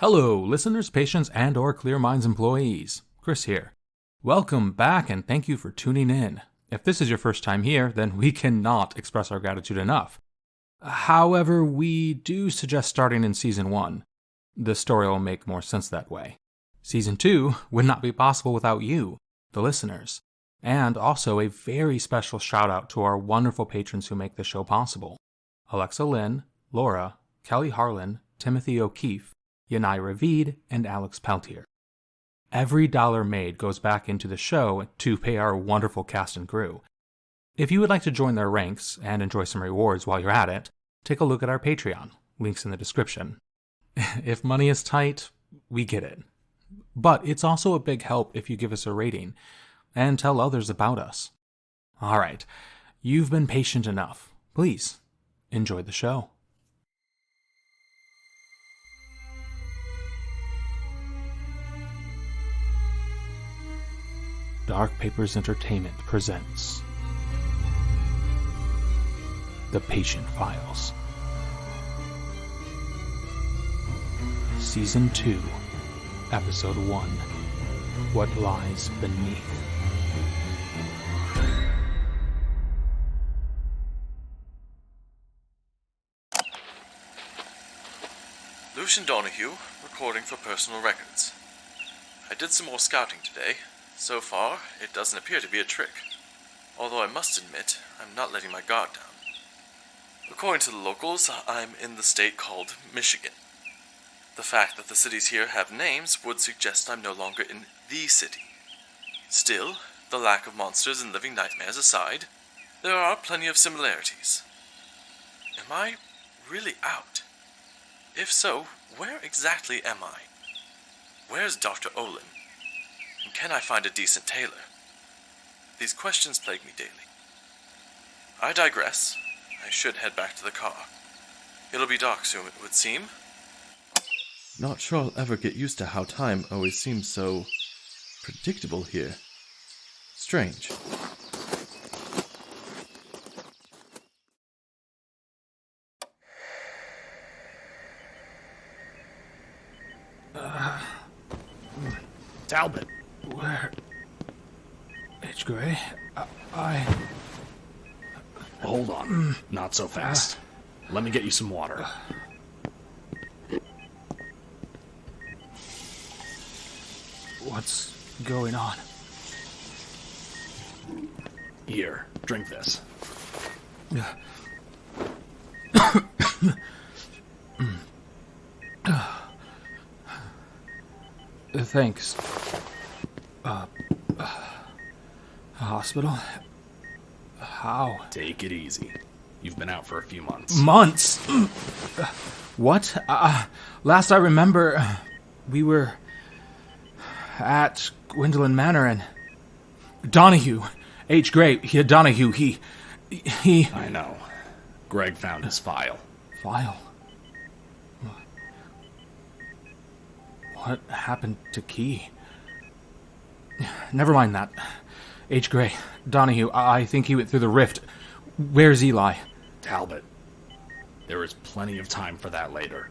Hello, listeners, patients, and or Clear Minds employees. Chris here. Welcome back and thank you for tuning in. If this is your first time here, then we cannot express our gratitude enough. However, we do suggest starting in Season 1. The story will make more sense that way. Season 2 would not be possible without you, the listeners. And also a very special shout out to our wonderful patrons who make the show possible. Alexa Lynn, Laura, Kelly Harlan, Timothy O'Keefe, Yanai Ravid, and Alex Peltier. Every dollar made goes back into the show to pay our wonderful cast and crew. If you would like to join their ranks and enjoy some rewards while you're at it, take a look at our Patreon, links in the description. If money is tight, we get it. But it's also a big help if you give us a rating and tell others about us. Alright, you've been patient enough. Please, enjoy the show. Dark Papers Entertainment presents The Patient Files, Season 2, Episode 1, What Lies Beneath. Lucian Donahue, recording for personal records. I did some more scouting today. So far, it doesn't appear to be a trick. Although I must admit, I'm not letting my guard down. According to the locals, I'm in the state called Michigan. The fact that the cities here have names would suggest I'm no longer in the city. Still, the lack of monsters and living nightmares aside, there are plenty of similarities. Am I really out? If so, where exactly am I? Where's Dr. Olin? And can I find a decent tailor? These questions plague me daily. I digress. I should head back to the car. It'll be dark soon, it would seem. Not sure I'll ever get used to how time always seems so predictable here. Strange. Talbot. Where? H. Gray? I... Hold on. Not so fast. Let me get you some water. What's going on? Here, drink this. Thanks. Hospital? How? Take it easy. You've been out for a few months. Months? What? Last I remember, we were at Gwendolyn Manor and Donahue, H. Gray, Donahue, he... I know. Greg found his file. File? What happened to Key? Never mind that. H. Gray, Donahue, I think he went through the rift. Where's Eli? Talbot. There is plenty of time for that later.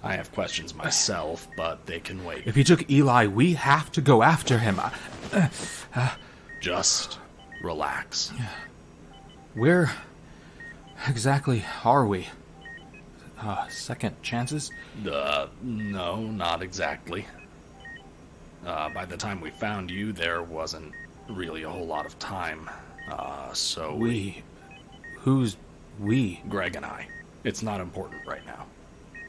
I have questions myself, but they can wait. If he took Eli, we have to go after him. Just relax. Where exactly are we? Second chances? No, not exactly. By the time we found you, there wasn't really a whole lot of time. So... We? Who's we? Greg and I. It's not important right now.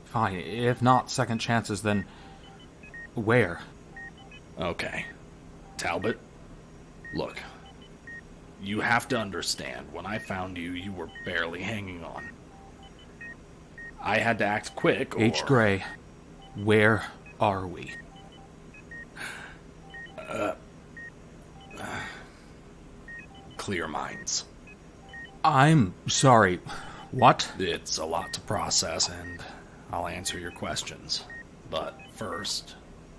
Fine, if not second chances, then... where? Okay. Talbot, look. You have to understand, when I found you, you were barely hanging on. I had to act quick, or... H. Gray, where are we? Clear minds. I'm sorry. What? It's a lot to process, and I'll answer your questions. But first,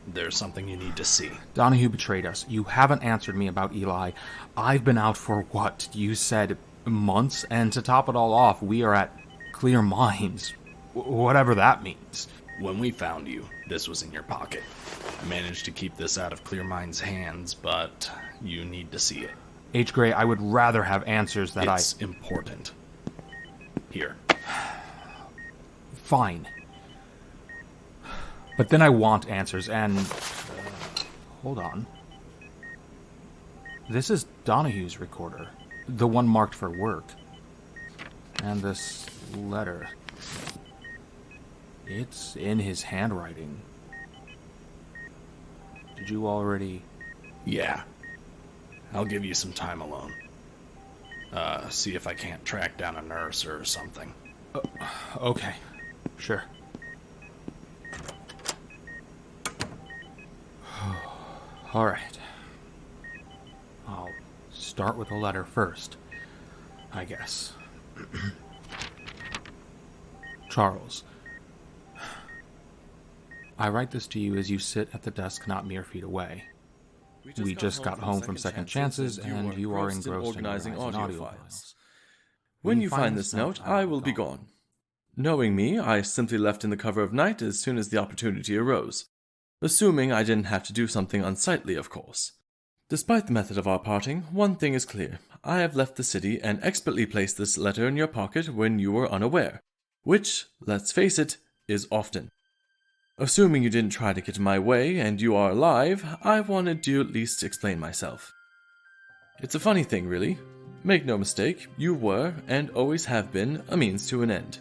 there's something you need to see. Donahue betrayed us. You haven't answered me about Eli. I've been out for what? You said months? And to top it all off, we are at Clear Minds. Whatever that means. When we found you, this was in your pocket. I managed to keep this out of Clearmind's hands, but you need to see it. H. Gray, I would rather have answers that It's important. Here. Fine. But then I want answers, and... hold on. This is Donahue's recorder. The one marked for work. And this letter. It's in his handwriting. Did you already... Yeah. I'll give you some time alone. See if I can't track down a nurse or something. Okay. Sure. All right. I'll start with the letter first, I guess. Charles, I write this to you as you sit at the desk not mere feet away. We just got home from Second Chances, and you are engrossed in organizing audio files. When you find this note, I will be gone. Knowing me, I simply left in the cover of night as soon as the opportunity arose. Assuming I didn't have to do something unsightly, of course. Despite the method of our parting, one thing is clear. I have left the city and expertly placed this letter in your pocket when you were unaware. Which, let's face it, is often. Assuming you didn't try to get in my way and you are alive, I wanted to at least explain myself. It's a funny thing, really. Make no mistake, you were, and always have been, a means to an end.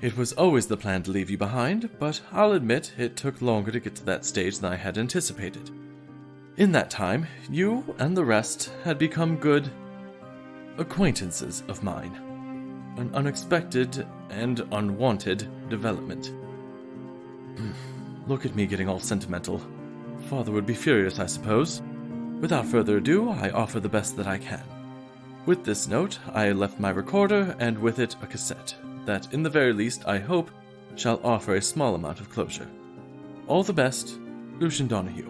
It was always the plan to leave you behind, but I'll admit it took longer to get to that stage than I had anticipated. In that time, you and the rest had become good acquaintances of mine. An unexpected and unwanted development. Look at me getting all sentimental. Father would be furious, I suppose. Without further ado, I offer the best that I can. With this note, I left my recorder, and with it a cassette, that in the very least, I hope, shall offer a small amount of closure. All the best, Lucian Donahue.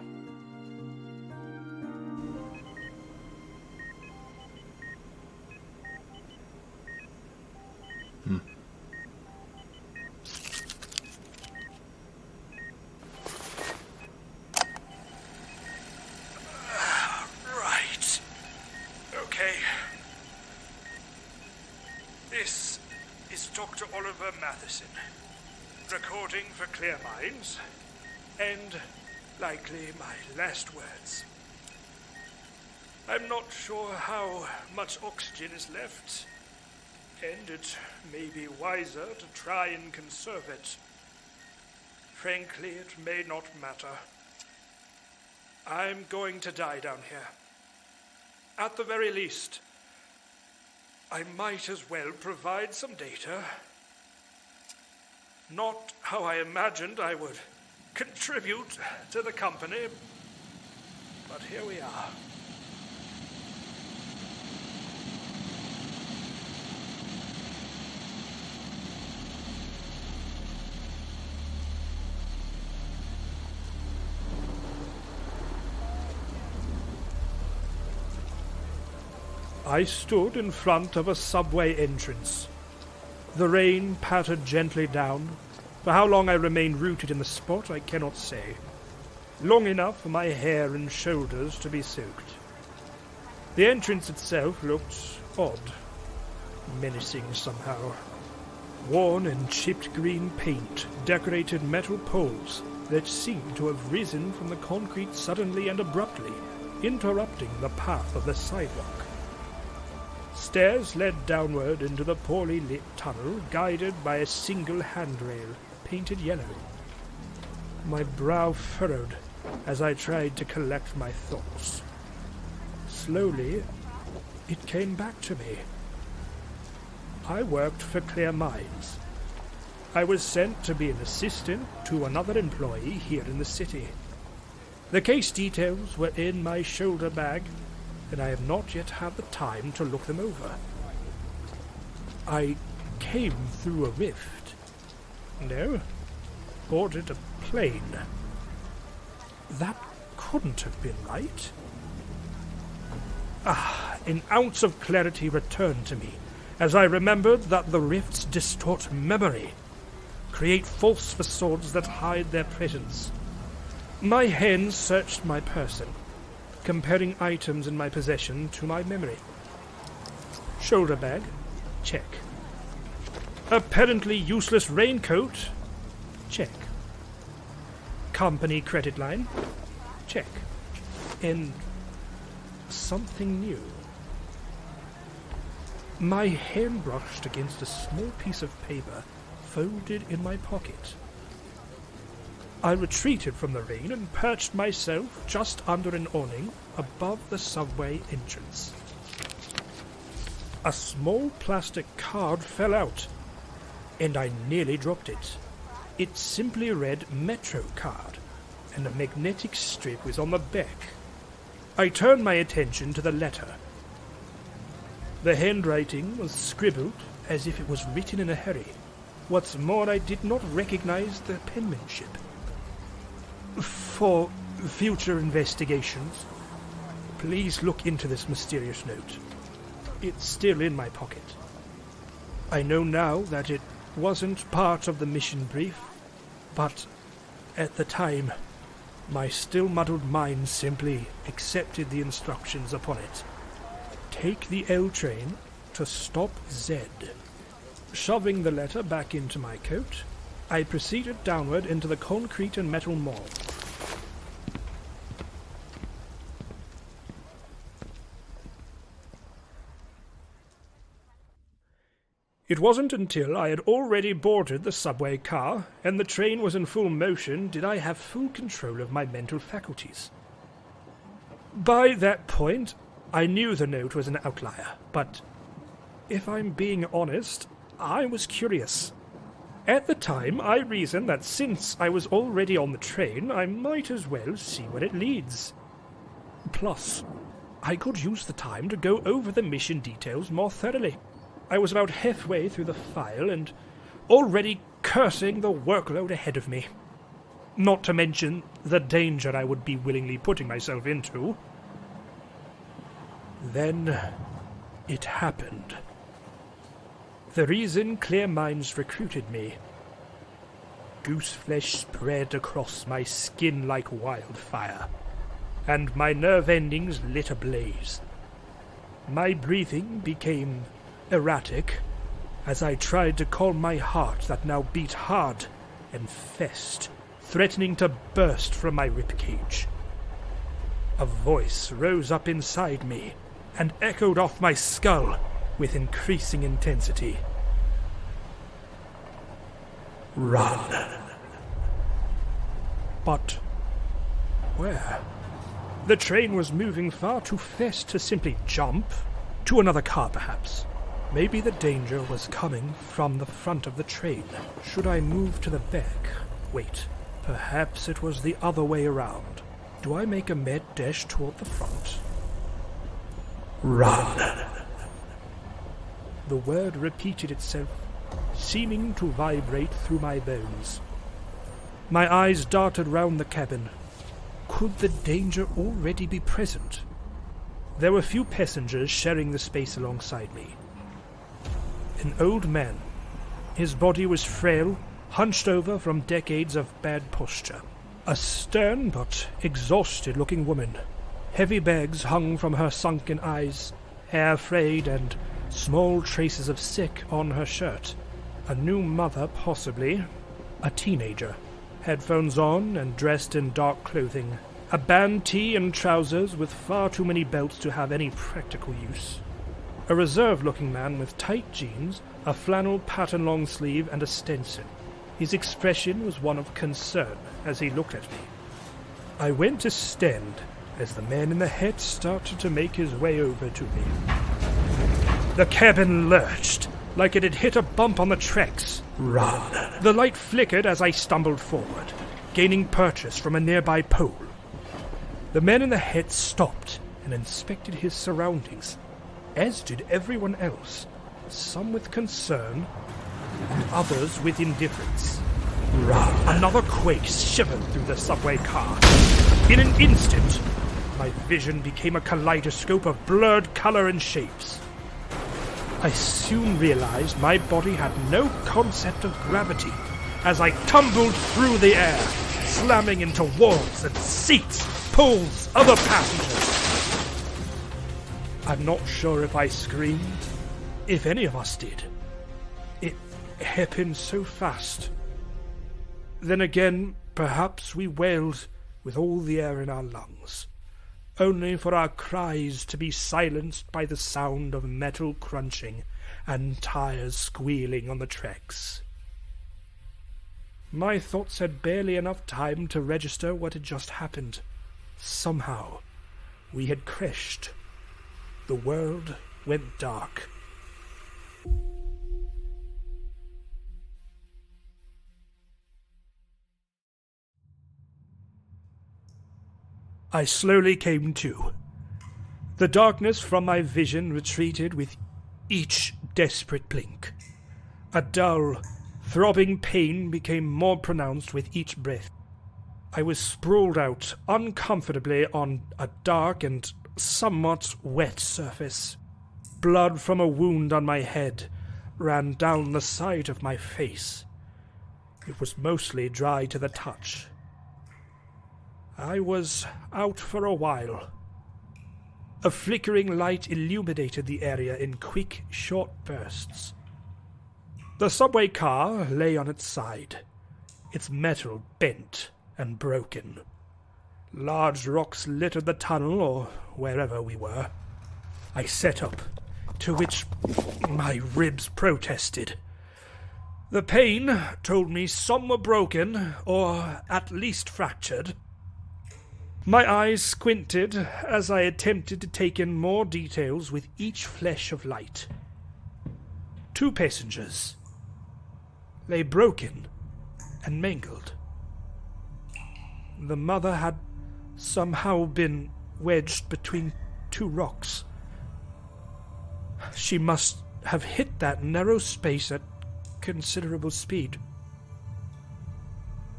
This is Dr. Oliver Matheson, recording for Clear Minds, and likely my last words. I'm not sure how much oxygen is left, and it may be wiser to try and conserve it. Frankly, it may not matter. I'm going to die down here. At the very least, I might as well provide some data. Not how I imagined I would contribute to the company, but here we are. I stood in front of a subway entrance. The rain pattered gently down. For how long I remained rooted in the spot, I cannot say. Long enough for my hair and shoulders to be soaked. The entrance itself looked odd, menacing somehow. Worn and chipped green paint decorated metal poles that seemed to have risen from the concrete suddenly and abruptly, interrupting the path of the sidewalk. Stairs led downward into the poorly lit tunnel, guided by a single handrail, painted yellow. My brow furrowed as I tried to collect my thoughts. Slowly, it came back to me. I worked for Clear Minds. I was sent to be an assistant to another employee here in the city. The case details were in my shoulder bag, and I have not yet had the time to look them over. I came through a rift. No, boarded a plane. That couldn't have been right. An ounce of clarity returned to me as I remembered that the rifts distort memory. create false facades that hide their presence. My hands searched my person, comparing items in my possession to my memory. Shoulder bag, check. Apparently useless raincoat, check. Company credit line, check. And something new. My hand brushed against a small piece of paper folded in my pocket. I retreated from the rain and perched myself just under an awning above the subway entrance. A small plastic card fell out, and I nearly dropped it. It simply read Metro card, and a magnetic strip was on the back. I turned my attention to the letter. The handwriting was scribbled as if it was written in a hurry. What's more, I did not recognize the penmanship. For future investigations, please look into this mysterious note. It's still in my pocket. I know now that it wasn't part of the mission brief, but at the time, my still muddled mind simply accepted the instructions upon it. Take the L train to stop Z. Shoving the letter back into my coat, I proceeded downward into the concrete and metal mall. It wasn't until I had already boarded the subway car and the train was in full motion did I have full control of my mental faculties. By that point, I knew the note was an outlier, but if I'm being honest, I was curious. At the time, I reasoned that since I was already on the train, I might as well see where it leads. Plus, I could use the time to go over the mission details more thoroughly. I was about halfway through the file and already cursing the workload ahead of me. Not to mention the danger I would be willingly putting myself into. Then it happened. The reason clear minds recruited me. Gooseflesh spread across my skin like wildfire, and my nerve endings lit ablaze. My breathing became erratic as I tried to calm my heart that now beat hard and fast, threatening to burst from my ribcage. A voice rose up inside me and echoed off my skull with increasing intensity. Run. But where? The train was moving far too fast to simply jump. To another car, perhaps. Maybe the danger was coming from the front of the train. Should I move to the back? Wait, perhaps it was the other way around. Do I make a mad dash toward the front? Run. The word repeated itself, seeming to vibrate through my bones. My eyes darted round the cabin. Could the danger already be present? There were few passengers sharing the space alongside me. An old man. His body was frail, hunched over from decades of bad posture. A stern but exhausted-looking woman. Heavy bags hung from her sunken eyes, hair frayed and small traces of sick on her shirt. A new mother, possibly. A teenager. Headphones on and dressed in dark clothing. A band tee and trousers with far too many belts to have any practical use. A reserved-looking man with tight jeans, a flannel pattern long sleeve, and a Stenson. His expression was one of concern as he looked at me. I went to stand as the man in the hat started to make his way over to me. The cabin lurched, like it had hit a bump on the tracks. Run. The light flickered as I stumbled forward, gaining purchase from a nearby pole. The man in the hat stopped and inspected his surroundings, as did everyone else, some with concern and others with indifference. Run. Another quake shivered through the subway car. In an instant, my vision became a kaleidoscope of blurred color and shapes. I soon realized my body had no concept of gravity, as I tumbled through the air, slamming into walls and seats, pools, other passengers. I'm not sure if I screamed, if any of us did. It happened so fast. Then again, perhaps we wailed with all the air in our lungs, only for our cries to be silenced by the sound of metal crunching and tires squealing on the tracks. My thoughts had barely enough time to register what had just happened. Somehow, we had crashed. The world went dark. I slowly came to. The darkness from my vision retreated with each desperate blink. A dull, throbbing pain became more pronounced with each breath. I was sprawled out uncomfortably on a dark and somewhat wet surface. Blood from a wound on my head ran down the side of my face. It was mostly dry to the touch. I was out for a while. A flickering light illuminated the area in quick, short bursts. The subway car lay on its side, its metal bent and broken. Large rocks littered the tunnel or wherever we were. I sat up, to which my ribs protested. The pain told me some were broken, or at least fractured. My eyes squinted as I attempted to take in more details with each flash of light. 2 passengers lay broken and mangled. The mother had somehow been wedged between 2 rocks. She must have hit that narrow space at considerable speed.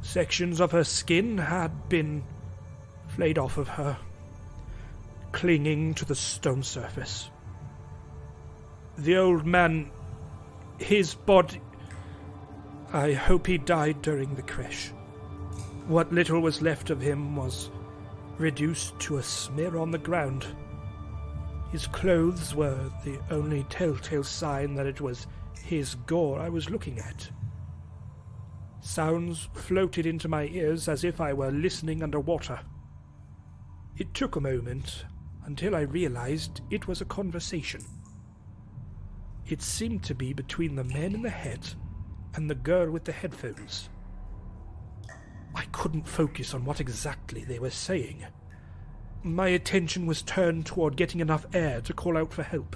Sections of her skin had been flayed off of her, clinging to the stone surface. The old man, his body... I hope he died during the crash. What little was left of him was reduced to a smear on the ground. His clothes were the only telltale sign that it was his gore I was looking at. Sounds floated into my ears as if I were listening underwater. It took a moment until I realized it was a conversation. It seemed to be between the man in the hat and the girl with the headphones. I couldn't focus on what exactly they were saying. My attention was turned toward getting enough air to call out for help.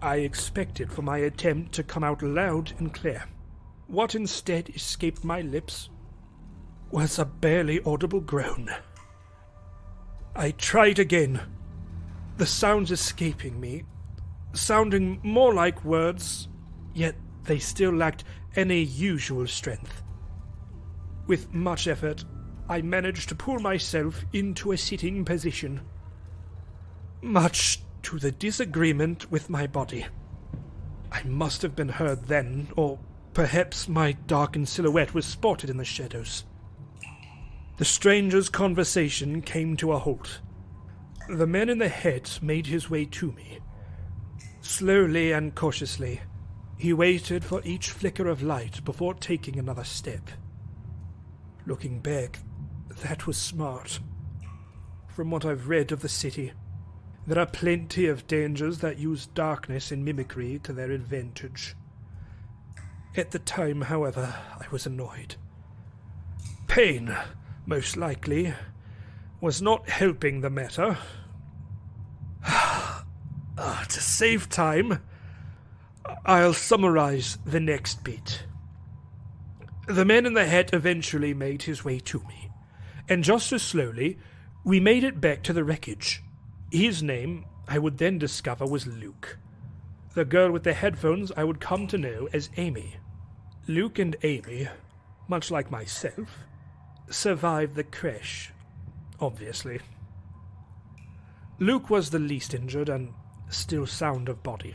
I expected for my attempt to come out loud and clear. What instead escaped my lips was a barely audible groan. I tried again, the sounds escaping me, sounding more like words, yet they still lacked any usual strength. With much effort, I managed to pull myself into a sitting position, much to the disagreement with my body. I must have been heard then, or perhaps my darkened silhouette was spotted in the shadows. The stranger's conversation came to a halt. The man in the hat made his way to me. Slowly and cautiously, he waited for each flicker of light before taking another step. Looking back, that was smart. From what I've read of the city, there are plenty of dangers that use darkness and mimicry to their advantage. At the time, however, I was annoyed. Pain, most likely, was not helping the matter. To save time, I'll summarize the next bit. The man in the hat eventually made his way to me, and just as slowly, we made it back to the wreckage. His name, I would then discover, was Luke. The girl with the headphones I would come to know as Amy. Luke and Amy, much like myself, survived the crash, obviously. Luke was the least injured and still sound of body.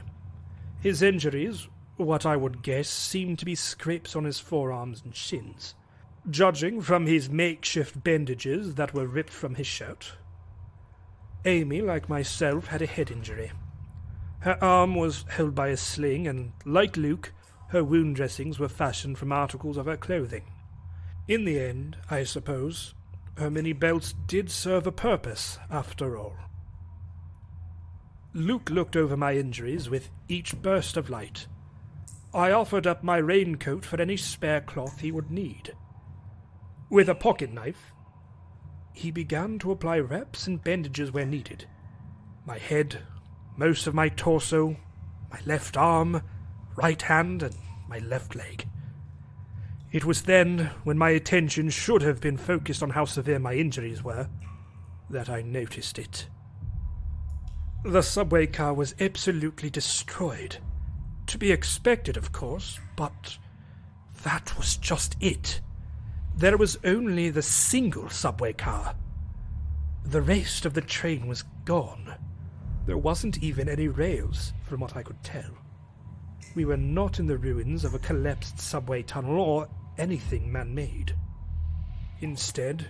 His injuries What I would guess seemed to be scrapes on his forearms and shins, judging from his makeshift bandages that were ripped from his shirt. Amy, like myself, had a head injury. Her arm was held by a sling, and, like Luke, her wound dressings were fashioned from articles of her clothing. In the end, I suppose, her many belts did serve a purpose, after all. Luke looked over my injuries with each burst of light. I offered up my raincoat for any spare cloth he would need. With a pocket knife, he began to apply wraps and bandages where needed. My head, most of my torso, my left arm, right hand, and my left leg. It was then, when my attention should have been focused on how severe my injuries were, that I noticed it. The subway car was absolutely destroyed. To be expected, of course, but that was just it. There was only the single subway car. The rest of the train was gone. There wasn't even any rails, from what I could tell. We were not in the ruins of a collapsed subway tunnel or anything man-made. Instead,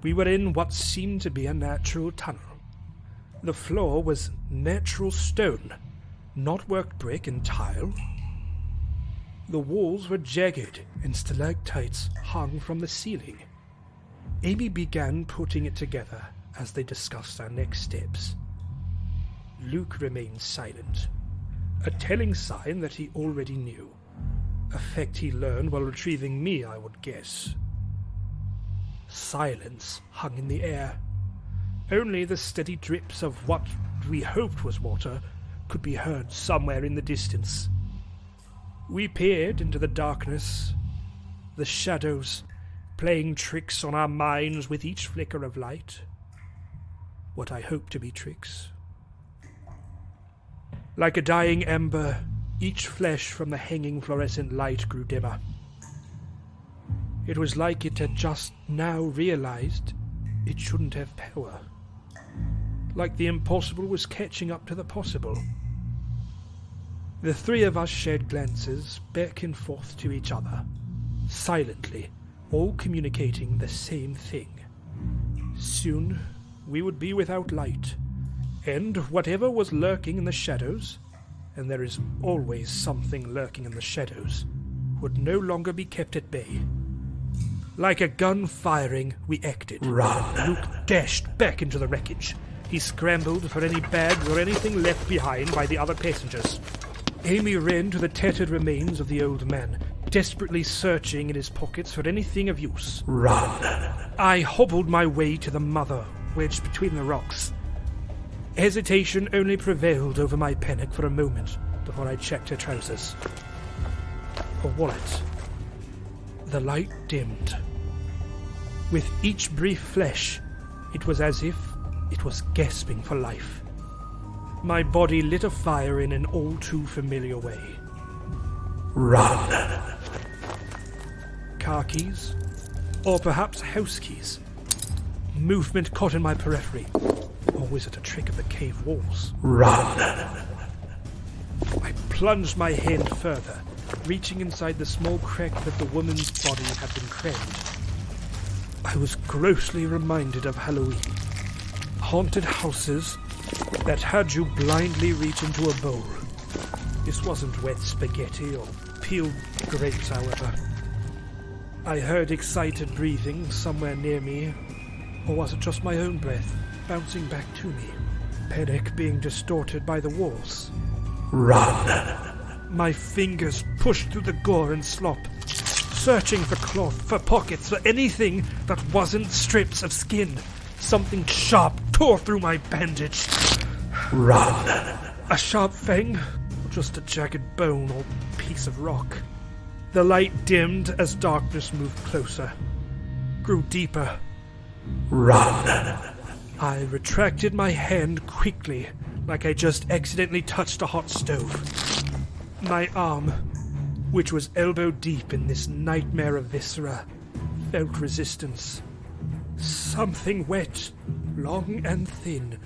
we were in what seemed to be a natural tunnel. The floor was natural stone, not worked brick and tile. The walls were jagged and stalactites hung from the ceiling. Amy began putting it together as they discussed our next steps. Luke remained silent, a telling sign that he already knew, a fact he learned while retrieving me, I would guess. Silence hung in the air. Only the steady drips of what we hoped was water could be heard somewhere in the distance. We peered into the darkness, the shadows playing tricks on our minds with each flicker of light. What I hoped to be tricks. Like a dying ember, each flash from the hanging fluorescent light grew dimmer. It was like it had just now realized it shouldn't have power. Like the impossible was catching up to the possible. The three of us shared glances back and forth to each other, silently, all communicating the same thing. Soon we would be without light, and whatever was lurking in the shadows, and there is always something lurking in the shadows, would no longer be kept at bay. Like a gun firing, we acted. Run! Luke dashed back into the wreckage. He scrambled for any bags or anything left behind by the other passengers. Amy ran to the tattered remains of the old man, desperately searching in his pockets for anything of use. Run! I hobbled my way to the mother, wedged between the rocks. Hesitation only prevailed over my panic for a moment before I checked her trousers. A wallet. The light dimmed. With each brief flash, it was as if it was gasping for life. My body lit a fire in an all-too-familiar way. Run! Car keys? Or perhaps house keys? Movement caught in my periphery. Or was it a trick of the cave walls? Run! I plunged my hand further, reaching inside the small crack that the woman's body had been crammed. I was grossly reminded of Halloween. Haunted houses that had you blindly reach into a bowl. This wasn't wet spaghetti or peeled grapes, however. I heard excited breathing somewhere near me, or was it just my own breath bouncing back to me, panic being distorted by the walls? Run! My fingers pushed through the gore and slop, searching for cloth, for pockets, for anything that wasn't strips of skin. Something sharp tore through my bandage. Run! A sharp fang? Or just a jagged bone or piece of rock? The light dimmed as darkness moved closer, grew deeper. Run! I retracted my hand quickly, like I just accidentally touched a hot stove. My arm, which was elbow deep in this nightmare of viscera, felt resistance. Something wet, long and thin,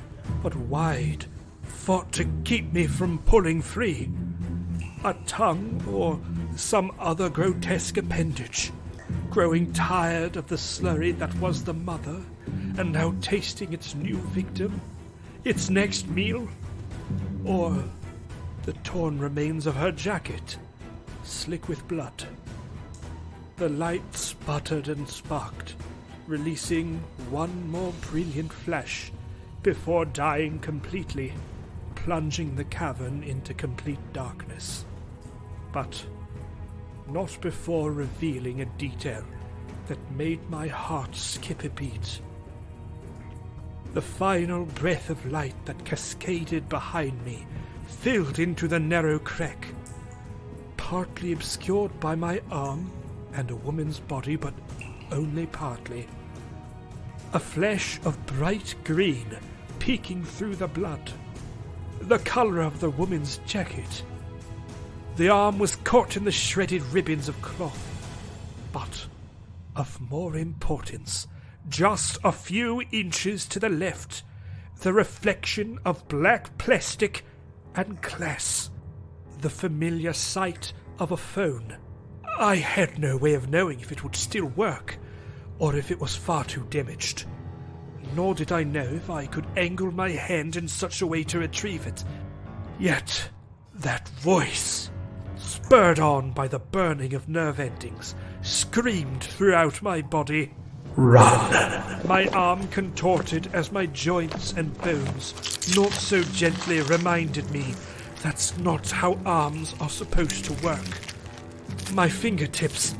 but wide, fought to keep me from pulling free. a tongue or some other grotesque appendage, growing tired of the slurry that was the mother, and now tasting its new victim, its next meal, or the torn remains of her jacket, slick with blood. The light sputtered and sparked, releasing one more brilliant flash before dying completely, plunging the cavern into complete darkness. But not before revealing a detail that made my heart skip a beat. The final breath of light that cascaded behind me filled into the narrow crack, partly obscured by my arm and a woman's body, but only partly. A flash of bright green peeking through the blood, the color of the woman's jacket. The arm was caught in the shredded ribbons of cloth, but of more importance, just a few inches to the left, the reflection of black plastic and glass, the familiar sight of a phone. I had no way of knowing if it would still work, or if it was far too damaged. Nor did I know if I could angle my hand in such a way to retrieve it. Yet, that voice, spurred on by the burning of nerve endings, screamed throughout my body. Run! My arm contorted as my joints and bones not so gently reminded me that's not how arms are supposed to work. My fingertips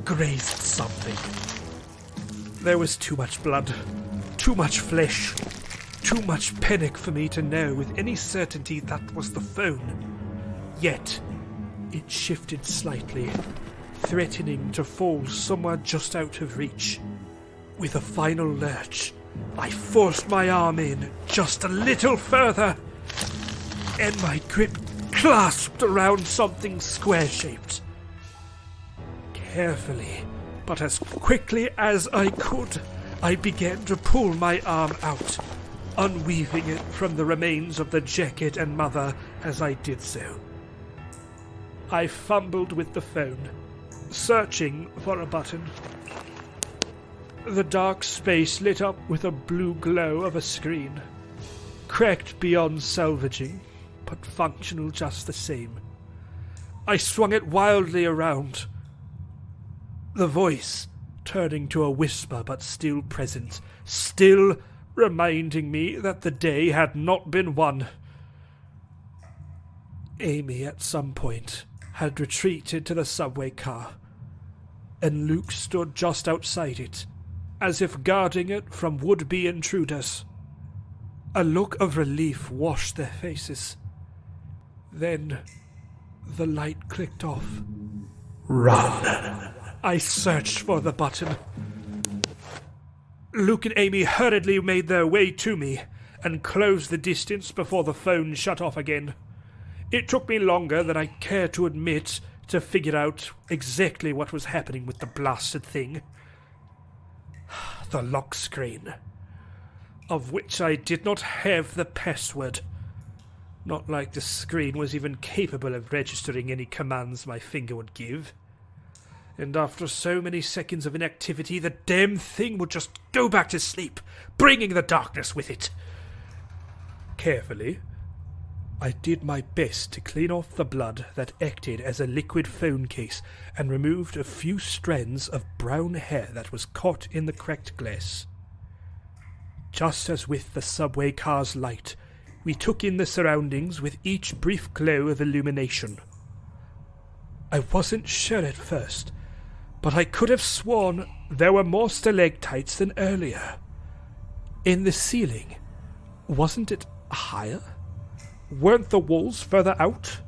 grazed something. There was too much blood, too much flesh, too much panic for me to know with any certainty that was the phone. Yet, it shifted slightly, threatening to fall somewhere just out of reach. With a final lurch, I forced my arm in just a little further, and my grip clasped around something square-shaped. Carefully, but as quickly as I could, I began to pull my arm out, unweaving it from the remains of the jacket and mother as I did so. I fumbled with the phone, searching for a button. The dark space lit up with a blue glow of a screen, cracked beyond salvaging, but functional just the same. I swung it wildly around, the voice turning to a whisper but still present, still reminding me that the day had not been won. Amy, at some point, had retreated to the subway car, and Luke stood just outside it, as if guarding it from would-be intruders. A look of relief washed their faces. Then the light clicked off. Run! I searched for the button. Luke and Amy hurriedly made their way to me and closed the distance before the phone shut off again. It took me longer than I care to admit to figure out exactly what was happening with the blasted thing. The lock screen, of which I did not have the password. Not like the screen was even capable of registering any commands my finger would give. And after so many seconds of inactivity, the damn thing would just go back to sleep, bringing the darkness with it. Carefully, I did my best to clean off the blood that acted as a liquid phone case and removed a few strands of brown hair that was caught in the cracked glass. Just as with the subway car's light, we took in the surroundings with each brief glow of illumination. I wasn't sure at first, but I could have sworn there were more stalactites than earlier. In the ceiling, wasn't it higher? Weren't the walls further out?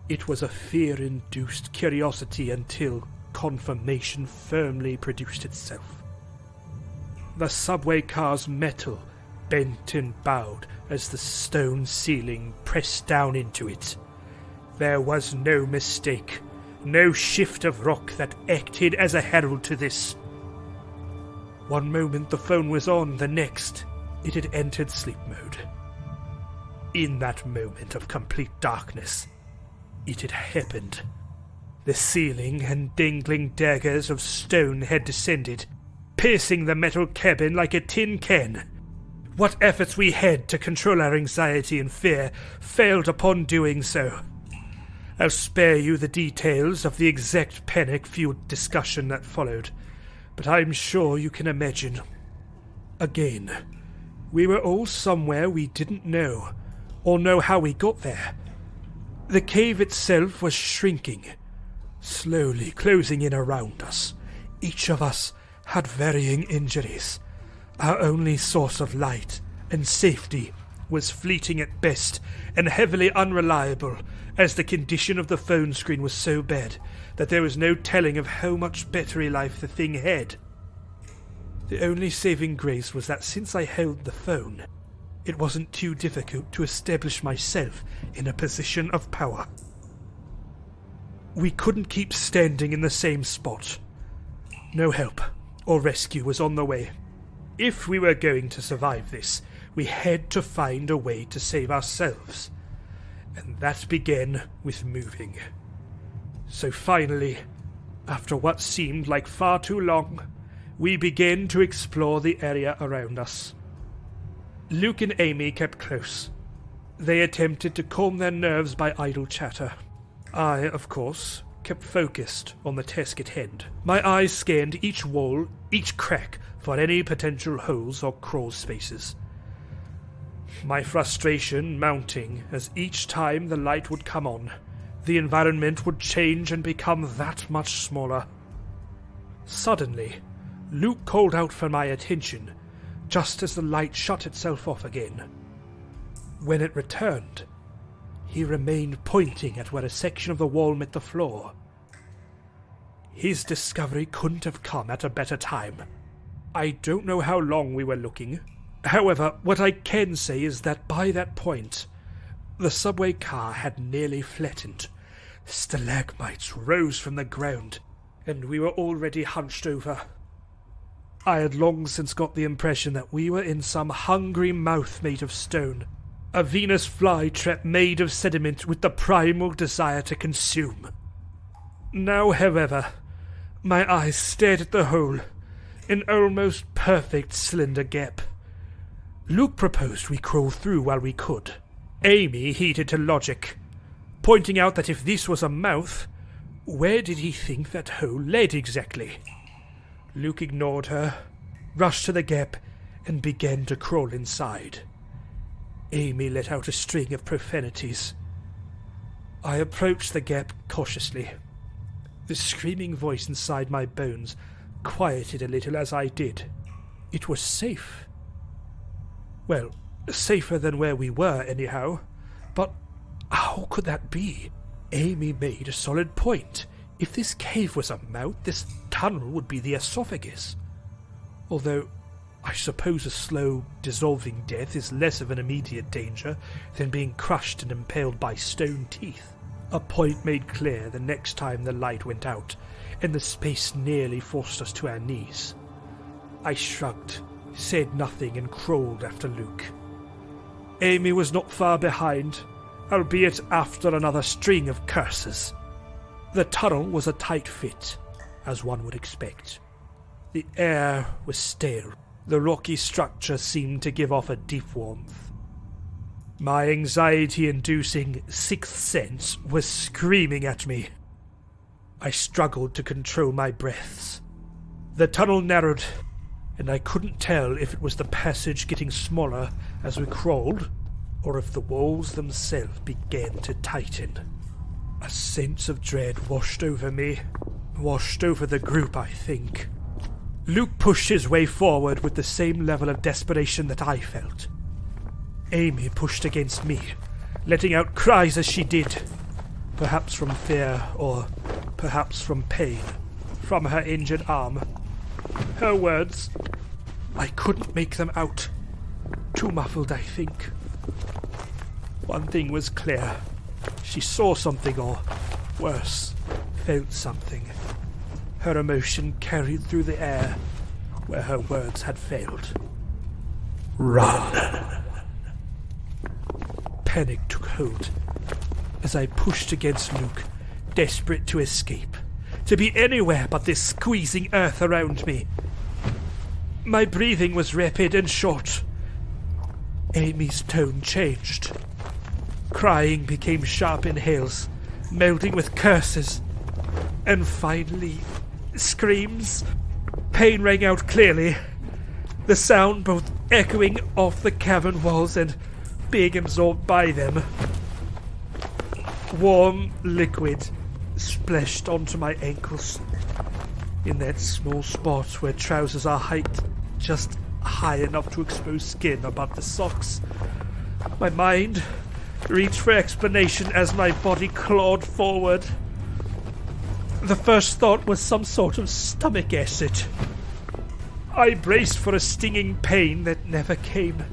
It was a fear-induced curiosity until confirmation firmly produced itself. The subway car's metal bent and bowed as the stone ceiling pressed down into it. There was no mistake, no shift of rock that acted as a herald to this. One moment the phone was on, the next it had entered sleep mode. In that moment of complete darkness, it had happened. The ceiling and dangling daggers of stone had descended, piercing the metal cabin like a tin can. What efforts we had to control our anxiety and fear failed upon doing so. I'll spare you the details of the exact panic-fueled discussion that followed, but I'm sure you can imagine. Again, we were all somewhere we didn't know, or know how we got there. The cave itself was shrinking, slowly closing in around us. Each of us had varying injuries. Our only source of light and safety was fleeting at best and heavily unreliable, as the condition of the phone screen was so bad that there was no telling of how much battery life the thing had. The only saving grace was that since I held the phone, it wasn't too difficult to establish myself in a position of power. We couldn't keep standing in the same spot. No help or rescue was on the way. If we were going to survive this, we had to find a way to save ourselves. And that began with moving. So finally, after what seemed like far too long, we began to explore the area around us. Luke and Amy kept close. They attempted to calm their nerves by idle chatter. I, of course, kept focused on the task at hand. My eyes scanned each wall, each crack, for any potential holes or crawl spaces. My frustration mounting as each time the light would come on, the environment would change and become that much smaller. Suddenly, Luke called out for my attention, just as the light shut itself off again. When it returned, he remained pointing at where a section of the wall met the floor. His discovery couldn't have come at a better time. I don't know how long we were looking. However, what I can say is that by that point, the subway car had nearly flattened. Stalagmites rose from the ground, and we were already hunched over. I had long since got the impression that we were in some hungry mouth made of stone, a Venus flytrap made of sediment with the primal desire to consume. Now, however, my eyes stared at the hole, an almost perfect cylinder gap. Luke proposed we crawl through while we could. Amy heeded to logic, pointing out that if this was a mouth, where did he think that hole led exactly? Luke ignored her, rushed to the gap, and began to crawl inside. Amy let out a string of profanities. I approached the gap cautiously. The screaming voice inside my bones quieted a little as I did. It was safe. Well, safer than where we were, anyhow. But how could that be? Amy made a solid point. If this cave was a mouth, this tunnel would be the esophagus. Although, I suppose a slow, dissolving death is less of an immediate danger than being crushed and impaled by stone teeth. A point made clear the next time the light went out, and the space nearly forced us to our knees. I shrugged, said nothing, and crawled after Luke. Amy was not far behind, albeit after another string of curses. The tunnel was a tight fit, as one would expect. The air was stale. The rocky structure seemed to give off a deep warmth. My anxiety-inducing sixth sense was screaming at me. I struggled to control my breaths. The tunnel narrowed, and I couldn't tell if it was the passage getting smaller as we crawled, or if the walls themselves began to tighten. A sense of dread washed over me, washed over the group, I think. Luke pushed his way forward with the same level of desperation that I felt. Amy pushed against me, letting out cries as she did, perhaps from fear or perhaps from pain, from her injured arm. Her words, I couldn't make them out. Too muffled, I think. One thing was clear. She saw something, or worse, felt something. Her emotion carried through the air where her words had failed. Run! Panic took hold. as I pushed against Luke, desperate to escape, to be anywhere but this squeezing earth around me. My breathing was rapid and short. Amy's tone changed. Crying became sharp inhales, melding with curses, and finally, screams. Pain rang out clearly, the sound both echoing off the cavern walls and being absorbed by them. Warm liquid splashed onto my ankles, in that small spot where trousers are hiked just high enough to expose skin above the socks. My mind reached for explanation as my body clawed forward. The first thought was some sort of stomach acid. I braced for a stinging pain that never came.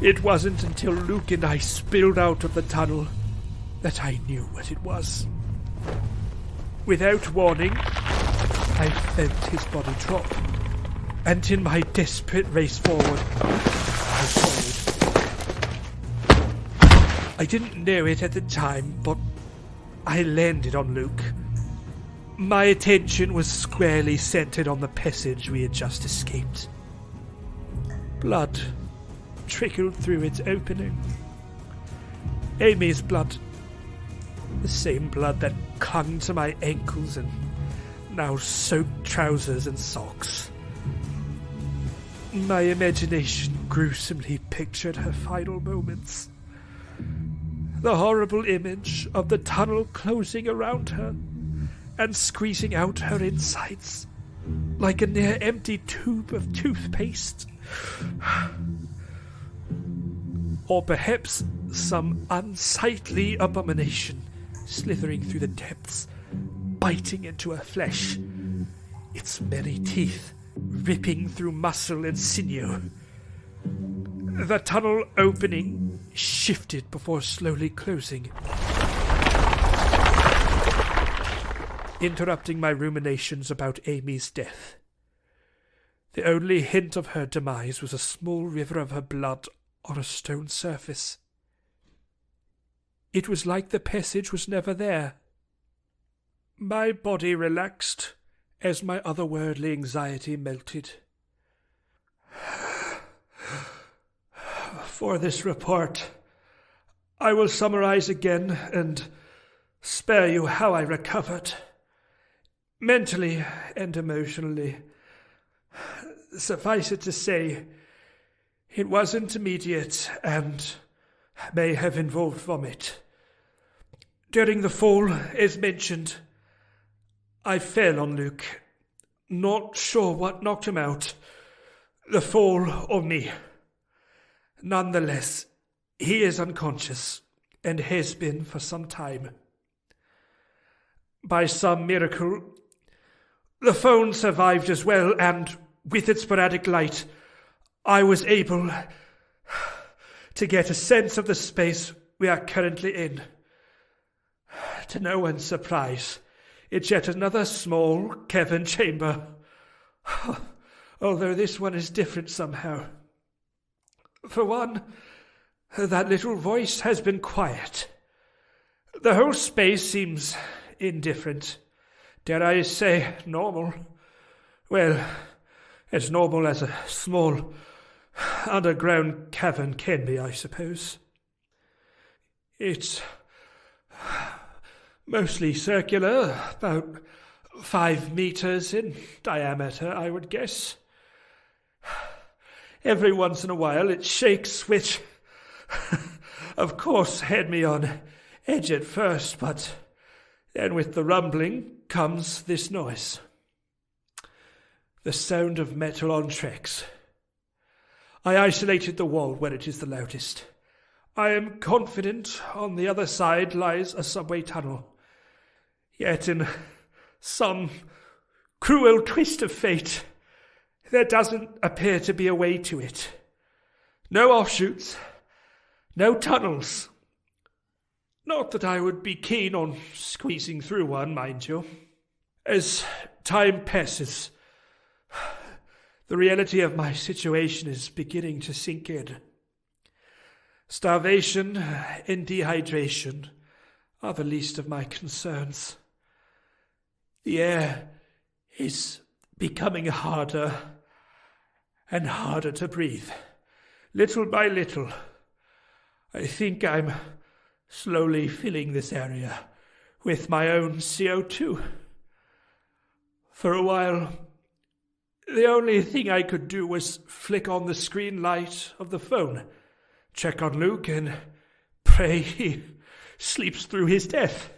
It wasn't until Luke and I spilled out of the tunnel that I knew what it was. Without warning, I felt his body drop, and in my desperate race forward, I followed. I didn't know it at the time, but I landed on Luke. My attention was squarely centered on the passage we had just escaped. Blood trickled through its opening. Amy's blood. The same blood that clung to my ankles and now soaked trousers and socks. My imagination gruesomely pictured her final moments. The horrible image of the tunnel closing around her and squeezing out her insides like a near-empty tube of toothpaste. Or perhaps some unsightly abomination slithering through the depths, biting into her flesh, its many teeth ripping through muscle and sinew. The tunnel opening shifted before slowly closing, interrupting my ruminations about Amy's death. The only hint of her demise was a small river of her blood on a stone surface. It was like the passage was never there. My body relaxed as my otherworldly anxiety melted. For this report, I will summarize again and spare you how I recovered, mentally and emotionally. Suffice it to say, it wasn't immediate and may have involved vomit. During the fall, as mentioned, I fell on Luke, not sure what knocked him out, the fall or me. Nonetheless, he is unconscious and has been for some time. By some miracle, the phone survived as well, and with its sporadic light, I was able to get a sense of the space we are currently in. To no one's surprise, it's yet another small cavern chamber, although this one is different somehow. For one, that little voice has been quiet. The whole space seems indifferent. Dare I say, normal? Well, as normal as a small underground cavern can be, I suppose. It's mostly circular, about 5 meters in diameter, I would guess. Every once in a while it shakes, which, of course, had me on edge at first, but then with the rumbling comes this noise. The sound of metal on tracks. I isolated the wall where it is the loudest. I am confident on the other side lies a subway tunnel. Yet in some cruel twist of fate, there doesn't appear to be a way to it. No offshoots, no tunnels. Not that I would be keen on squeezing through one, mind you. As time passes, the reality of my situation is beginning to sink in. Starvation and dehydration are the least of my concerns. The air is becoming harder and harder to breathe. Little by little, I think I'm slowly filling this area with my own CO2. For a while, the only thing I could do was flick on the screen light of the phone, check on Luke, and pray he sleeps through his death.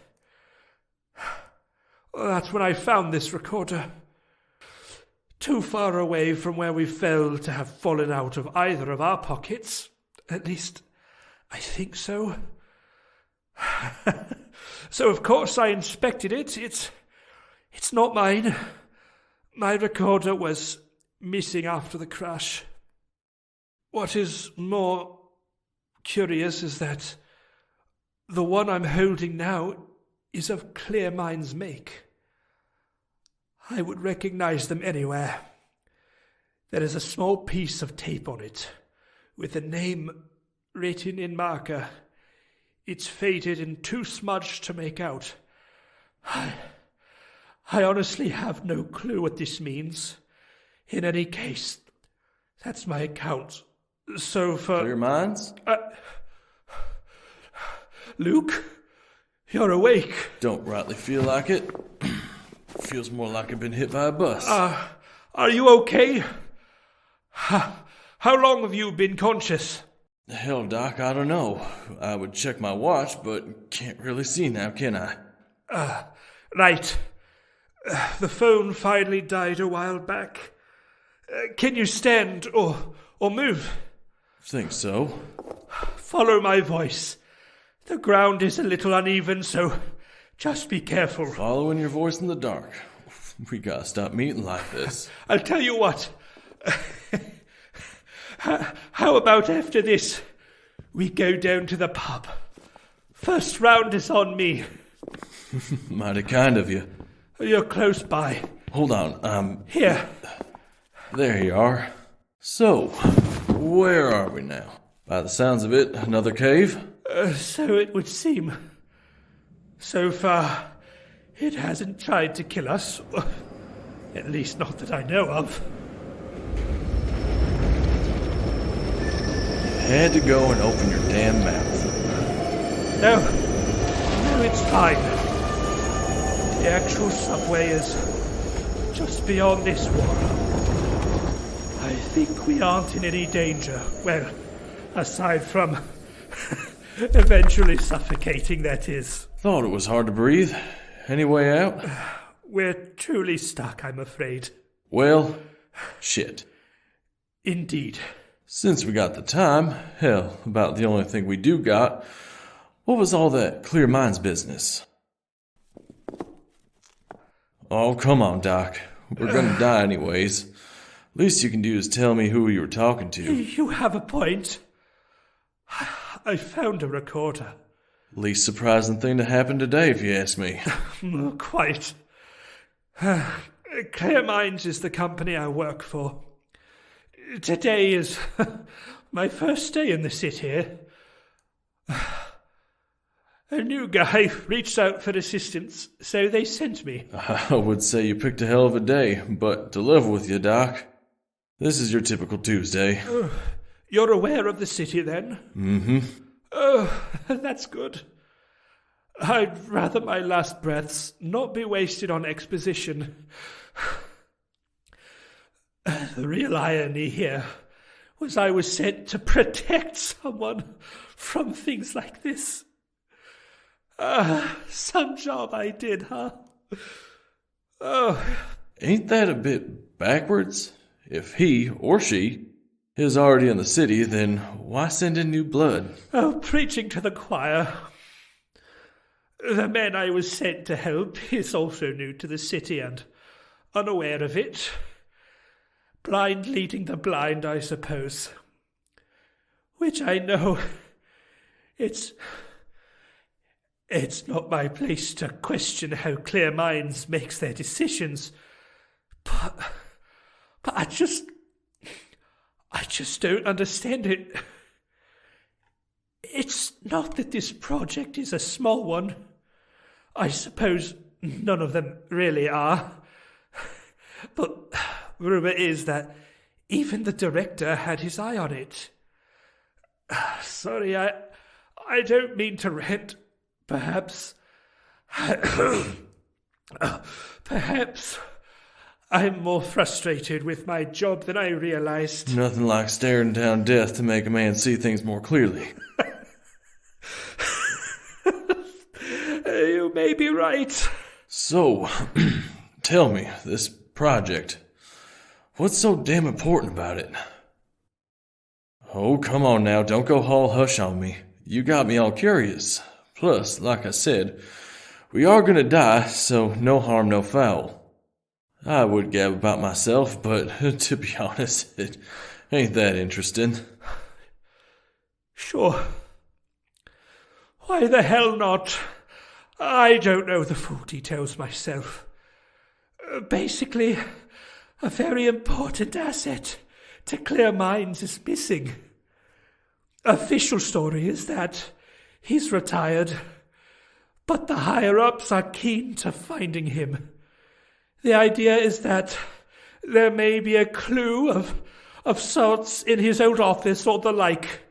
That's when I found this recorder. Too far away from where we fell to have fallen out of either of our pockets. At least, I think so. So of course I inspected it. It's not mine. My recorder was missing after the crash. What is more curious is that the one I'm holding now is of Clear Mind's make. I would recognize them anywhere. There is a small piece of tape on it, with a name written in marker. It's faded and too smudged to make out. I honestly have no clue what this means. In any case, that's my account. So for... Clear Minds? Luke, you're awake. Don't rightly feel like it. Feels more like I've been hit by a bus. Are you okay? How long have you been conscious? Hell, Doc, I don't know. I would check my watch, but can't really see now, can I? Right. The phone finally died a while back. Can you stand or move? Think so. Follow my voice. The ground is a little uneven, so just be careful. Following your voice in the dark. We gotta stop meeting like this. I'll tell you what. How about after this, we go down to the pub? First round is on me. Mighty kind of you. You're close by. Hold on, Here. There you are. So, where are we now? By the sounds of it, another cave? So it would seem. So far, it hasn't tried to kill us. At least not that I know of. You had to go and open your damn mouth. No, it's fine. The actual subway is just beyond this wall. I think we aren't in any danger. Well, aside from eventually suffocating, that is. Thought it was hard to breathe. Any way out? We're truly stuck, I'm afraid. Well, shit. Indeed. Since we got the time, hell, about the only thing we do got, what was all that Clear Minds business? Oh, come on, Doc. We're gonna die anyways. Least you can do is tell me who you were talking to. You have a point. I found a recorder. Least surprising thing to happen today, if you ask me. Quite. Clear Minds is the company I work for. Today is my first day in the city. A new guy reached out for assistance, so they sent me. I would say you picked a hell of a day, but to live with you, Doc, this is your typical Tuesday. You're aware of the city, then? Mm-hmm. Oh, that's good. I'd rather my last breaths not be wasted on exposition. The real irony here was I was sent to protect someone from things like this. Some job I did, huh? Oh. Ain't that a bit backwards? If he, or she, is already in the city, then why send in new blood? Oh, preaching to the choir. The man I was sent to help is also new to the city and unaware of it. Blind leading the blind, I suppose. Which I know it's not my place to question how Clear Minds makes their decisions. But I just don't understand it. It's not that this project is a small one. I suppose none of them really are. But rumour is that even the director had his eye on it. Sorry, I don't mean to rant. Perhaps I'm more frustrated with my job than I realized. Nothing like staring down death to make a man see things more clearly. You may be right. So, tell me, this project, what's so damn important about it? Oh, come on now, don't go all hush on me. You got me all curious. Plus, like I said, we are gonna die, so no harm, no foul. I would gab about myself, but to be honest, it ain't that interesting. Sure. Why the hell not? I don't know the full details myself. Basically, a very important asset to clear minds is missing. Official story is that he's retired, but the higher-ups are keen to finding him. The idea is that there may be a clue of sorts in his old office or the like.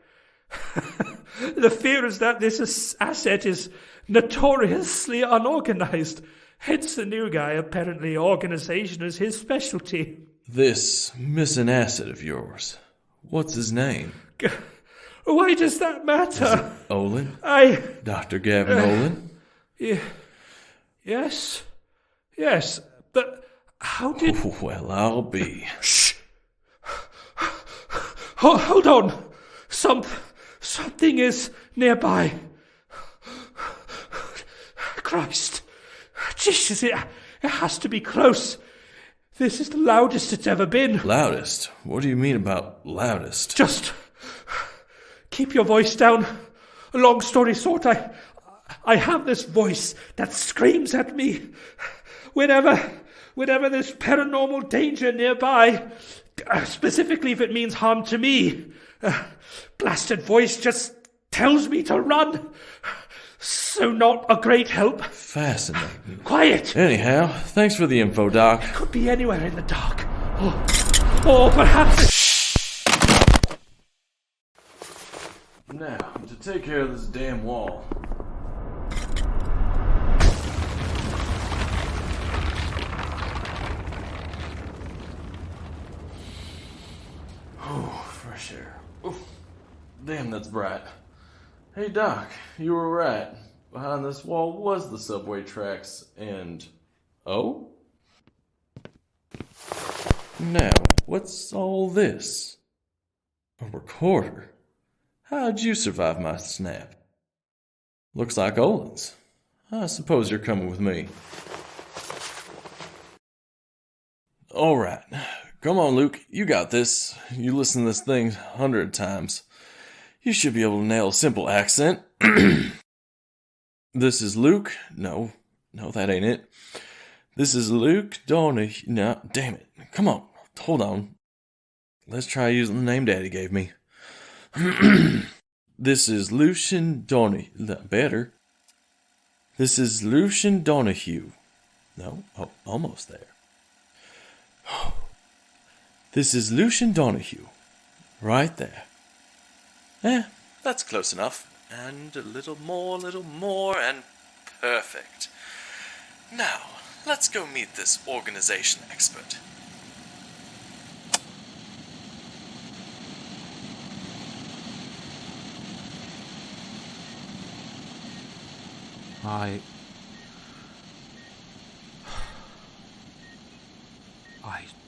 The fear is that this asset is notoriously unorganized. Hence the new guy, apparently organization is his specialty. This missing asset of yours, what's his name? Why does that matter? Is it Olin? Dr. Gavin Olin? Yes, but how did... Oh, well, I'll be. Shh! Hold on! Something is nearby. Christ. Jesus, it has to be close. This is the loudest it's ever been. Loudest? What do you mean about loudest? Just keep your voice down. Long story short, I have this voice that screams at me whenever there's paranormal danger nearby, specifically if it means harm to me. Blasted voice just tells me to run. So not a great help. Fascinating. Quiet! Anyhow, thanks for the info, Doc. Could be anywhere in the dark. Or perhaps... Now, to take care of this damn wall. Oh, fresh air. Oof. Damn, that's bright. Hey, Doc, you were right. Behind this wall was the subway tracks, and... Oh? Now, what's all this? A recorder? How'd you survive my snap? Looks like Olin's. I suppose you're coming with me. Alright. Come on, Luke. You got this. You listen to this thing 100 times. You should be able to nail a simple accent. This is Luke. No, that ain't it. This is Luke Donahue. No, damn it. Come on. Hold on. Let's try using the name Daddy gave me. This is Lucian Donahue. Better. This is Lucian Donahue. No, almost there. This is Lucian Donahue. Right there. That's close enough. And a little more, and perfect. Now, let's go meet this organization expert. I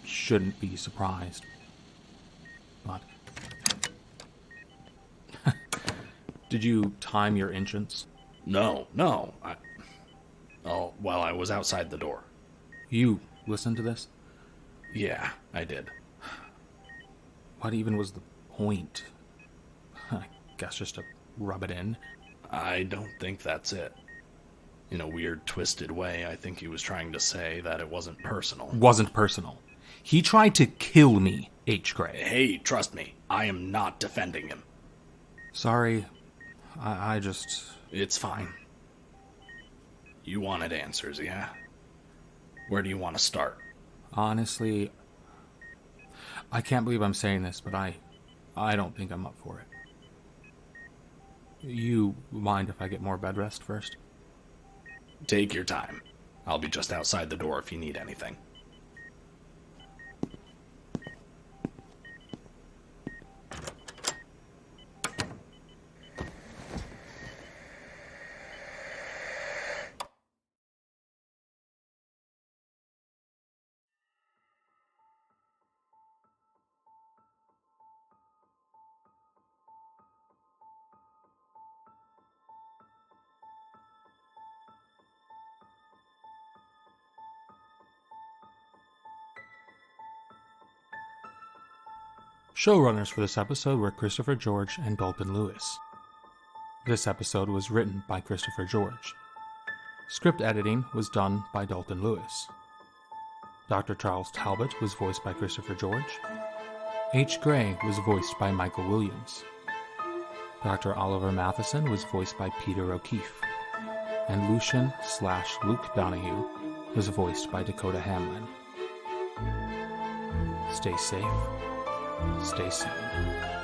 shouldn't be surprised. But... Did you time your entrance? No. I was outside the door. You listened to this? Yeah, I did. What even was the point? I guess just to rub it in. I don't think that's it. In a weird, twisted way, I think he was trying to say that it wasn't personal. Wasn't personal. He tried to kill me, H. Gray. Hey, trust me, I am not defending him. Sorry, I just... It's fine. You wanted answers, yeah? Where do you want to start? Honestly, I can't believe I'm saying this, but I don't think I'm up for it. You mind if I get more bed rest first? Take your time. I'll be just outside the door if you need anything. Showrunners for this episode were Christopher George and Dalton Lewis. This episode was written by Christopher George. Script editing was done by Dalton Lewis. Dr. Charles Talbot was voiced by Christopher George. H. Gray was voiced by Michael Williams. Dr. Oliver Matheson was voiced by Peter O'Keefe. And Lucian/Luke Donahue was voiced by Dakota Hamlin. Stay safe. Stay sane.